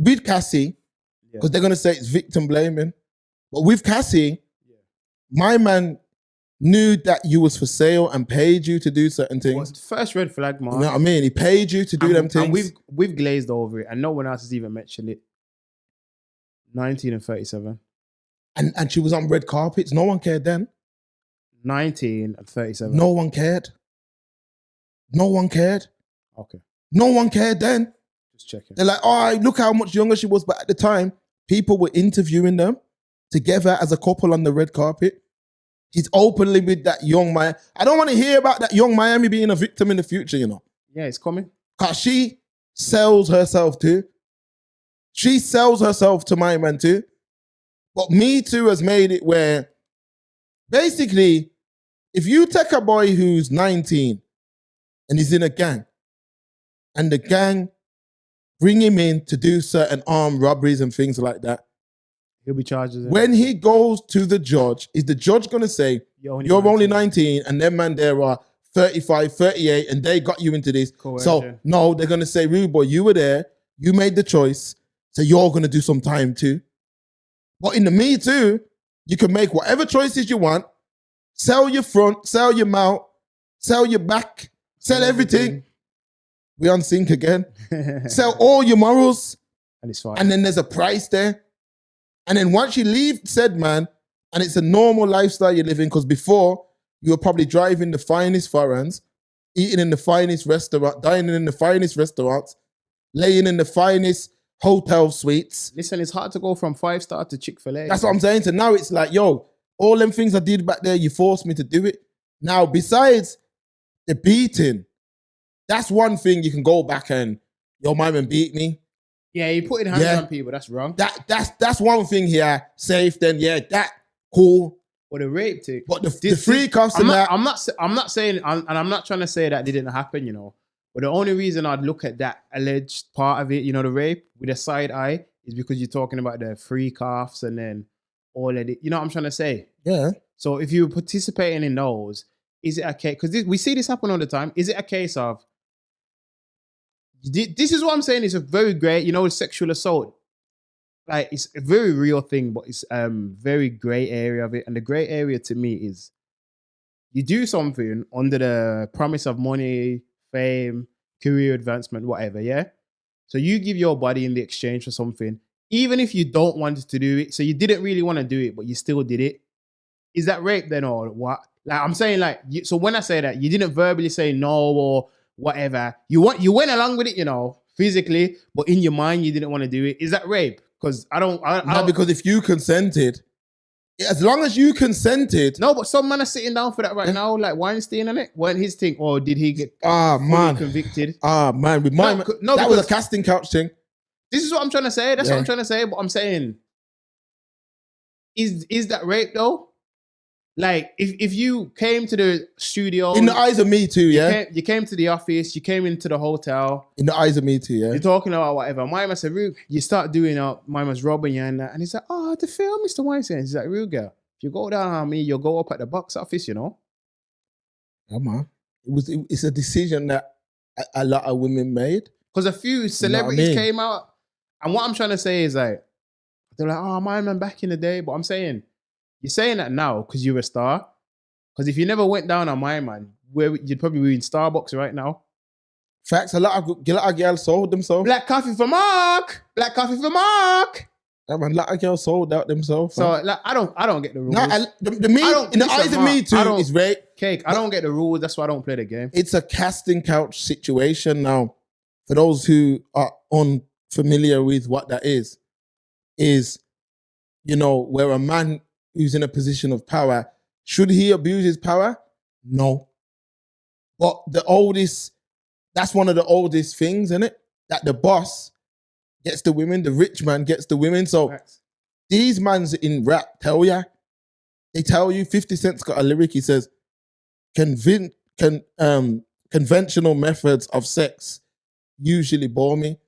with Cassie, because they're gonna say it's victim blaming. But with Cassie, my man knew that you was for sale and paid you to do certain things. First red flag, man. You know what I mean? He paid you to do them things. And we've glazed over it, and no one else has even mentioned it. 19 and 37. And she was on red carpets. No one cared then. 19 and 37. No one cared. No one cared. Okay. No one cared then. Just checking. They're like, oh, look how much younger she was. But at the time, people were interviewing them together as a couple on the red carpet. He's openly with that young Miami. I don't want to hear about that young Miami being a victim in the future, you know. Yeah, it's coming. Because she sells herself too. She sells herself to my man too. But Me Too has made it where basically, if you take a boy who's 19 and he's in a gang, and the gang bring him in to do certain armed robberies and things like that, he'll be charged. When he goes to the judge, is the judge going to say, you're only 19 and them man there are 35, 38 and they got you into this? Coercion. So no, they're going to say, rude boy, you were there, you made the choice, so you're going to do some time too. But in the Me Too, you can make whatever choices you want, sell your front, sell your mouth, sell your back, sell everything. We on sync again. Sell all your morals. And it's fine. And then there's a price there. And then once you leave said man, and it's a normal lifestyle you're living, because before you were probably driving the finest foreigns, eating in the finest restaurant, dining in the finest restaurants, laying in the finest hotel suites. Listen, it's hard to go from 5-star to Chick-fil-A. That's what I'm saying. So now it's like, yo, all them things I did back there, you forced me to do it. Now, besides the beating, that's one thing you can go back and, yo, my man beat me. Yeah, you putting hands on people, that's wrong. That's one thing here. Safe, then that cool. Or the rape thing. But the free cuffs and that. I'm not saying, and I'm not trying to say that didn't happen, you know. But the only reason I'd look at that alleged part of it, you know, the rape with a side eye, is because you're talking about the free cuffs and then all of it. You know what I'm trying to say? Yeah. So if you're participating in those, is it a case? Because we see this happen all the time. Is it a case of, this is what I'm saying, it's a very great, you know, sexual assault. Like, it's a very real thing, but it's very gray area of it. And the gray area to me is you do something under the promise of money, fame, career advancement, whatever, yeah? So you give your body in the exchange for something, even if you don't want to do it. So you didn't really want to do it, but you still did it. Is that rape then, or what? Like, I'm saying, like, so when I say that, you didn't verbally say no or whatever. You went along with it, you know, physically, but in your mind, you didn't want to do it. Is that rape? Because I don't. Because if you consented, as long as you consented. No, but some man are sitting down for that right now, like Weinstein and it. Weren't his thing, or did he get convicted? Man, with my no, that was a casting couch thing. This is what I'm trying to say. That's what I'm trying to say. But I'm saying, is that rape though? Like, if you came to the studio... In the eyes of Me Too, yeah? You came to the office, you came into the hotel. In the eyes of Me Too, yeah? You're talking about whatever. My man said, you start doing my man's robbing you and that. And he's like, oh, the film, Mr. Weinstein. He's like, real girl, if you go down on me, you'll go up at the box office, you know? Yeah, man. It's a decision that a lot of women made. Because a few celebrities came out. And what I'm trying to say is like, they're like, oh, my man back in the day. But I'm saying... You're saying that now because you're a star. Because if you never went down on my man, you'd probably be in Starbucks right now. Facts. A lot of girls sold themselves. Black coffee for Mark. Black coffee for Mark. Yeah, man, a lot of girls sold out themselves. So like, I don't get the rules. No, in the eyes of Me Too is rape. Cake. I don't get the rules. That's why I don't play the game. It's a casting couch situation now. For those who are unfamiliar with what that is, you know, where a man who's in a position of power, should he abuse his power? No. But that's one of the oldest things, isn't it? That the boss gets the women, the rich man gets the women. So these mans in rap they tell you, 50 Cent's got a lyric, he says, conventional methods of sex usually bore me.